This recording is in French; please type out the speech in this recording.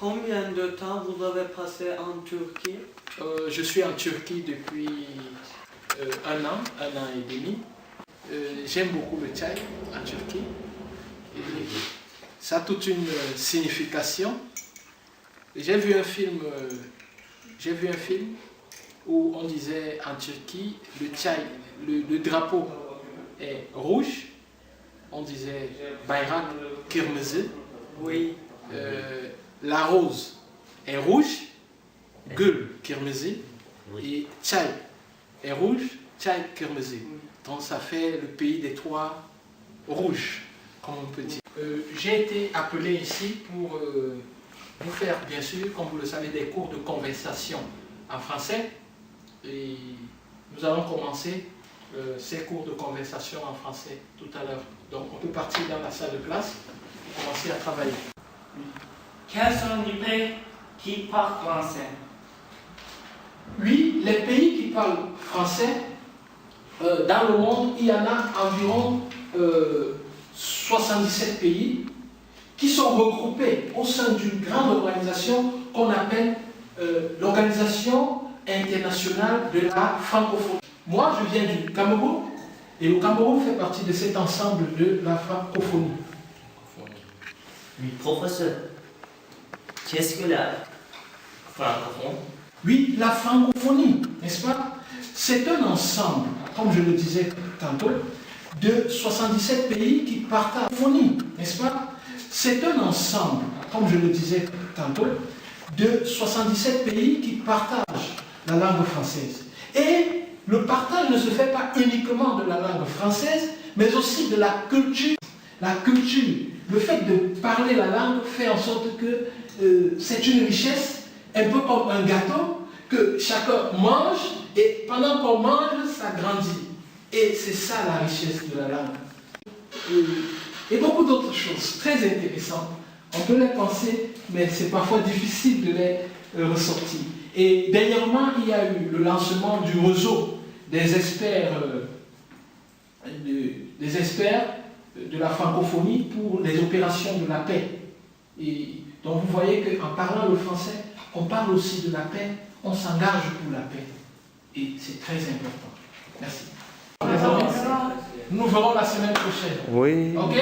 Combien de temps vous avez passé en Turquie? Je suis en Turquie depuis un an et demi. J'aime beaucoup le tchai en Turquie. Et ça a toute une signification. J'ai vu un film où on disait en Turquie, le tchai, le drapeau est rouge. On disait Bayrak Kırmızı. Oui. La rose est rouge, Gül Kırmızı. Et tchai est rouge, tchai Kırmızı. Donc ça fait le pays des toits rouges, comme on peut dire. J'ai été appelé ici pour vous faire, bien sûr, comme vous le savez, des cours de conversation en français. Et nous allons commencer ces cours de conversation en français tout à l'heure. Donc on peut partir dans la salle de classe et commencer à travailler. Quels sont les pays qui parlent français? Oui, les pays qui parlent français, dans le monde, il y en a environ 77 pays qui sont regroupés au sein d'une grande organisation qu'on appelle l'Organisation internationale de la francophonie. Moi, je viens du Cameroun et le Cameroun fait partie de cet ensemble de la francophonie. Oui. Professeur, qu'est-ce que la francophonie? Oui, la francophonie, n'est-ce pas? C'est un ensemble, comme je le disais tantôt, de 77 pays qui partagent la francophonie, n'est-ce pas? C'est un ensemble, comme je le disais tantôt, de 77 pays qui partagent la langue française. Et le partage ne se fait pas uniquement de la langue française, mais aussi de la culture. La culture, le fait de parler la langue fait en sorte que c'est une richesse, un peu comme un gâteau, que chacun mange, et pendant qu'on mange, ça grandit. Et c'est ça la richesse de la langue. Et beaucoup d'autres choses très intéressantes. On peut les penser, mais c'est parfois difficile de les ressortir. Et dernièrement, il y a eu le lancement du réseau des experts de la francophonie pour les opérations de la paix. Et donc vous voyez qu'en parlant le français, on parle aussi de la paix, on s'engage pour la paix. Et c'est très important. Merci. Nous verrons la semaine prochaine. Oui. Ok?